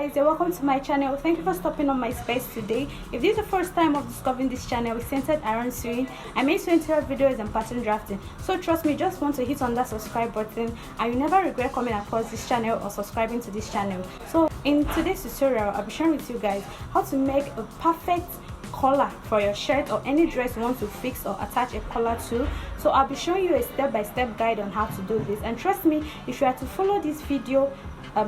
guys, you're welcome to my channel. Thank you for stopping on my space today. If this is the first time of discovering this channel, it's centered around sewing. I make sewing videos and pattern drafting, so trust me, just want to hit on that subscribe button and you never regret coming across this channel or subscribing to this channel. So in today's tutorial, I'll be sharing with you guys how to make a perfect collar for your shirt or any dress you want to fix or attach a collar to. So I'll be showing you a step-by-step guide on how to do this, and trust me, if you are to follow this video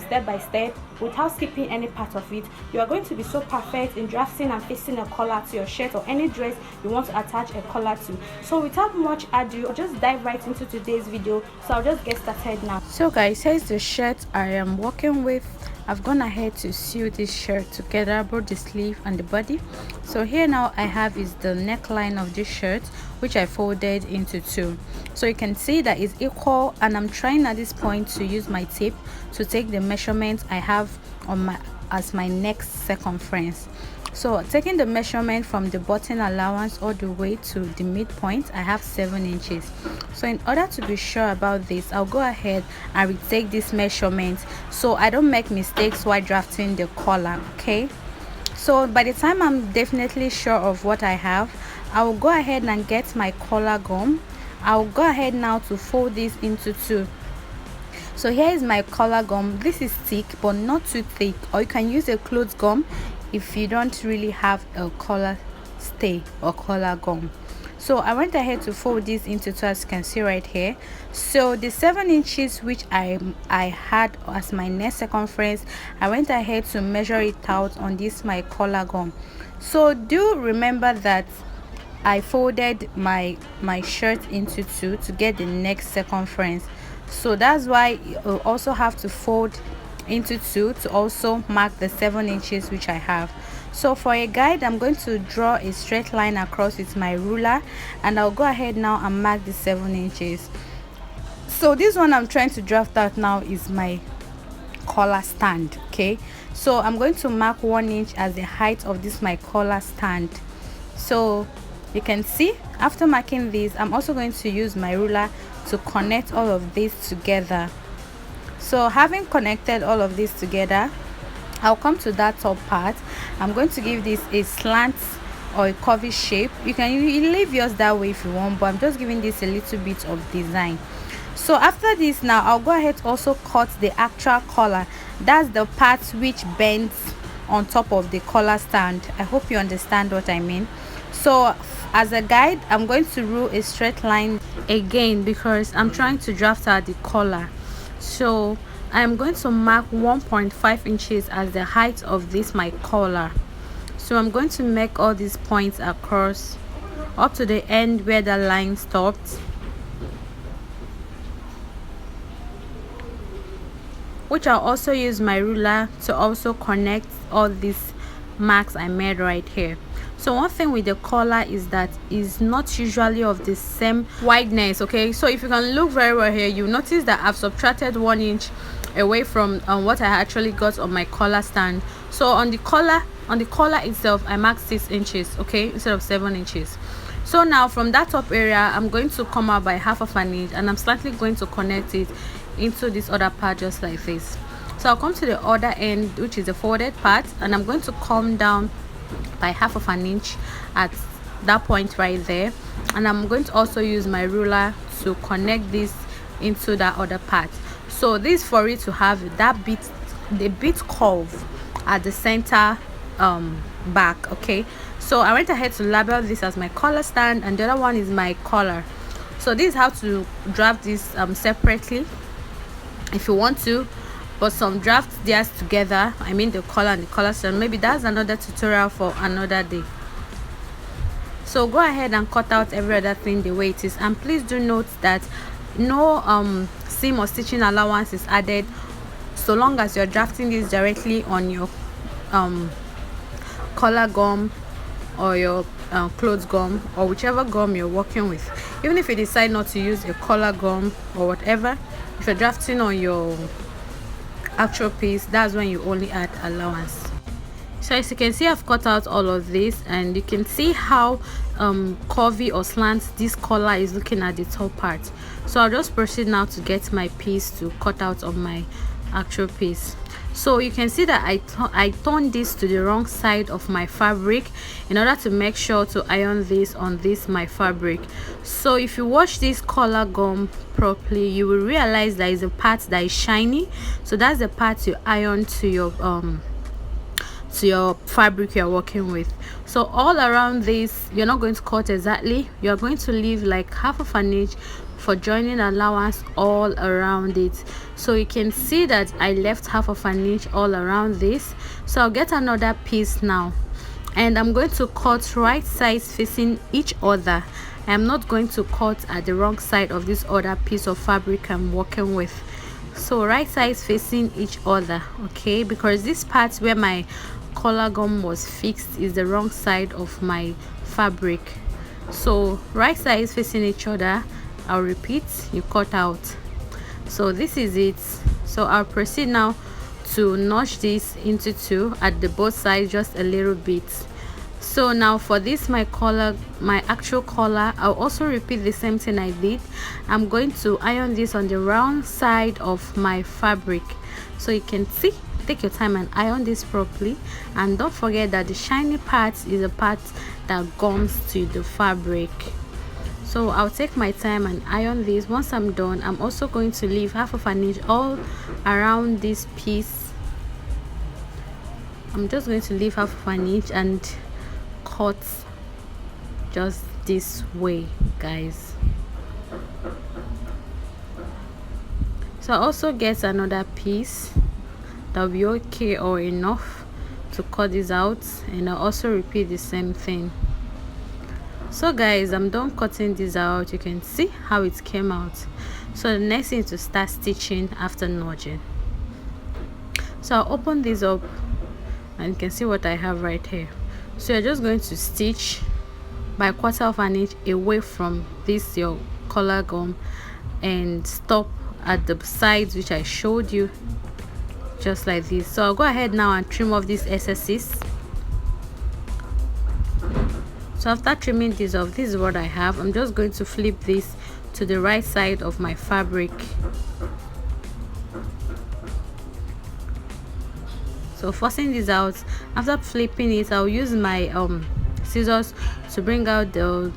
step by step without skipping any part of it, you are going to be so perfect in drafting and fixing a collar to your shirt or any dress you want to attach a collar to. So without much ado, I'll just dive right into today's video. So I'll just get started now. So guys, here's the shirt I am working with. I've gone ahead to sew this shirt together, both the sleeve and the body. So here now I have is the neckline of this shirt, which I folded into two. So you can see that it's equal, and I'm trying at this point to use my tape to take the measurement I have on my as my neck circumference. So taking the measurement from the button allowance all the way to the midpoint, I have 7 inches. So in order to be sure about this, I'll go ahead and retake this measurement so I don't make mistakes while drafting the collar. Okay, so by the time I'm definitely sure of what I have, I will go ahead and get my collar gum. I'll go ahead now to fold this into two. So here is my collar gum. This is thick but not too thick, or you can use a clothes gum if you don't really have a collar stay or collar gum. So I went ahead to fold this into two, as you can see right here. So the 7 inches which I had as my neck circumference, I went ahead to measure it out on this my collar gum. So do remember that I folded my shirt into two to get the neck circumference. So that's why you also have to fold into two to also mark the 7 inches which I have. So for a guide, I'm going to draw a straight line across with my ruler, and I'll go ahead now and mark the 7 inches. So this one I'm trying to draft out now is my collar stand. Okay, so I'm going to mark 1 inch as the height of this my collar stand. So you can see after marking this, I'm also going to use my ruler to connect all of this together. So having connected all of this together, I'll come to that top part. I'm going to give this a slant or a curvy shape. You can leave yours that way if you want, but I'm just giving this a little bit of design. So after this now, I'll go ahead to also cut the actual collar. That's the part which bends on top of the collar stand. I hope you understand what I mean. So as a guide, I'm going to rule a straight line again because I'm trying to draft out the collar. So I'm going to mark 1.5 inches as the height of this my collar. So I'm going to make all these points across up to the end where the line stopped, which I'll also use my ruler to also connect all these marks I made right here. So one thing with the collar is that it's not usually of the same wideness. Okay, so if you can look very well here, you notice that I've subtracted 1 inch away from what I actually got on my collar stand. So on the collar itself, I marked 6 inches, okay, instead of 7 inches. So now from that top area, I'm going to come out by half of an inch, and I'm slightly going to connect it into this other part just like this. So I'll come to the other end, which is the folded part, and I'm going to come down by half of an inch at that point right there, and I'm going to also use my ruler to connect this into that other part. So this for it to have that the bit curve at the center back. Okay, so I went ahead to label this as my collar stand, and the other one is my collar. So this is how to draft this separately if you want to, but some draft theirs together, I mean the collar and the collar stand. Maybe that's another tutorial for another day. So go ahead and cut out every other thing the way it is, and please do note that no seam or stitching allowance is added so long as you're drafting this directly on your collar gum or your clothes gum, or whichever gum you're working with. Even if you decide not to use a collar gum or whatever, if you're drafting on your actual piece, that's when you only add allowance. So as you can see, I've cut out all of this, and you can see how curvy or slant this collar is looking at the top part. So I'll just proceed now to get my piece to cut out on my actual piece. So you can see that I turned this to the wrong side of my fabric in order to make sure to iron this on this my fabric. So if you wash this collar gum properly, you will realize there is a part that is shiny, so that's the part you iron to your fabric you're working with. So all around this, you're not going to cut exactly, you're going to leave like half of an inch for joining allowance all around it. So you can see that I left half of an inch all around this. So I'll get another piece now, and I'm going to cut right sides facing each other. I'm not going to cut at the wrong side of this other piece of fabric I'm working with. So right sides facing each other, okay, because this part where my collar gum was fixed is the wrong side of my fabric. So right sides facing each other, I'll repeat, you cut out. So this is it. So I'll proceed now to notch this into two at the both sides just a little bit. So now for this my collar, my actual collar, I'll also repeat the same thing I did. I'm going to iron this on the round side of my fabric. So you can see, take your time and iron this properly, and don't forget that the shiny part is a part that gums to the fabric. So I'll take my time and iron this. Once I'm done, I'm also going to leave half of an inch all around this piece. I'm just going to leave half of an inch and cut just this way, guys. So I also get another piece that'll be okay or enough to cut this out, and I'll also repeat the same thing. So guys, I'm done cutting this out. You can see how it came out. So the next thing is to start stitching after nudging. So I'll open this up and you can see what I have right here. So you're just going to stitch by 1/4 of an inch away from this your collar gum and stop at the sides which I showed you, just like this. So I'll go ahead now and trim off these excesses. So after trimming this off, this is what I have. I'm just going to flip this to the right side of my fabric. So forcing this out, after flipping it, I'll use my scissors to bring out the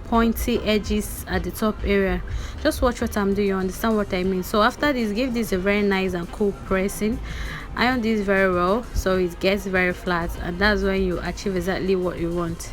pointy edges at the top area. Just watch what I'm doing, you understand what I mean. So after this, give this a very nice and cool pressing. Iron this very well so it gets very flat, and that's when you achieve exactly what you want.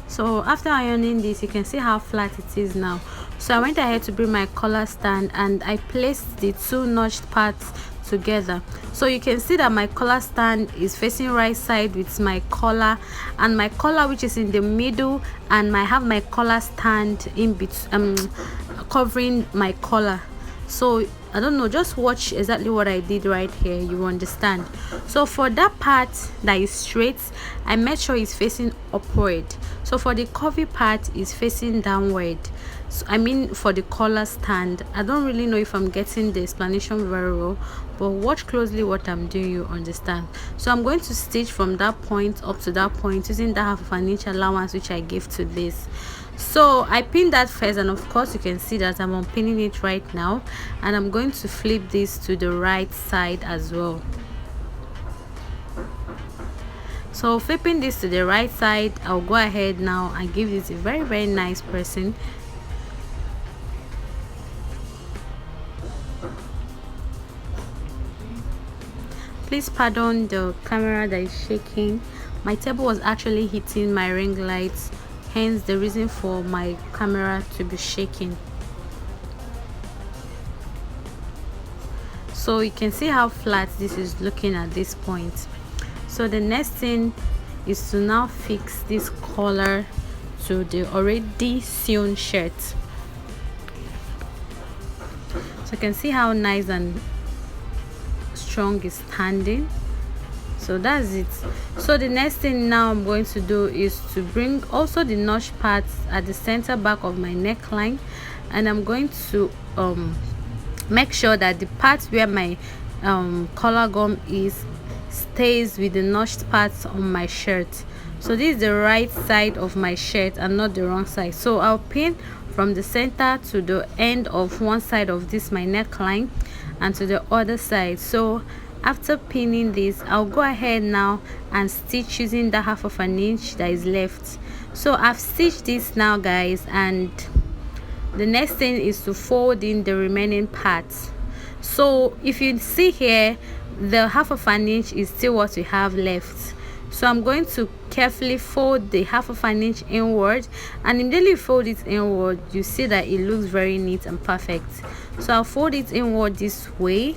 So after ironing this, you can see how flat it is now. So I went ahead to bring my collar stand and I placed the two notched parts together. So you can see that my collar stand is facing right side with my collar, and my collar which is in the middle, and I have my collar stand in between, covering my collar. So I don't know, just watch exactly what I did right here, you understand. So for that part that is straight, I made sure it's facing upward. So for the curvy part is facing downward. So I mean for the collar stand, I don't really know if I'm getting the explanation very well, but watch closely what I'm doing, you understand. So I'm going to stitch from that point up to that point using that half of an inch allowance which I gave to this. So I pinned that first, and of course you can see that I'm unpinning it right now, and I'm going to flip this to the right side as well. So flipping this to the right side, I'll go ahead now and give this a very nice pressing. Please pardon the camera that is shaking. My table was actually hitting my ring lights, hence the reason for my camera to be shaking. So you can see how flat this is looking at this point. So the next thing is to now fix this collar to the already sewn shirt. So you can see how nice and strong is standing. So that's it. So the next thing now I'm going to do is to bring also the notch parts at the center back of my neckline, and I'm going to make sure that the part where my collar gum is stays with the notched parts on my shirt. So this is the right side of my shirt and not the wrong side. So I'll pin from the center to the end of one side of this my neckline and to the other side. So after pinning this, I'll go ahead now and stitch using the 1/2 inch that is left. So I've stitched this now, guys, and the next thing is to fold in the remaining parts. So if you see here, the 1/2 inch is still what we have left. So I'm going to carefully fold the 1/2 inch inward, and immediately you fold it inward, you see that it looks very neat and perfect. So I'll fold it inward this way,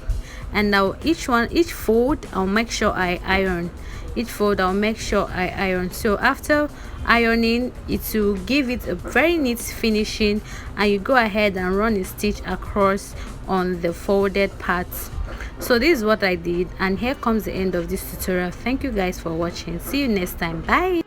and now each fold I'll make sure I iron. Each fold I'll make sure I iron. So after ironing, it will give it a very neat finishing, and you go ahead and run a stitch across on the folded parts. So this is what I did, and here comes the end of this tutorial. Thank you guys for watching. See you next time. Bye.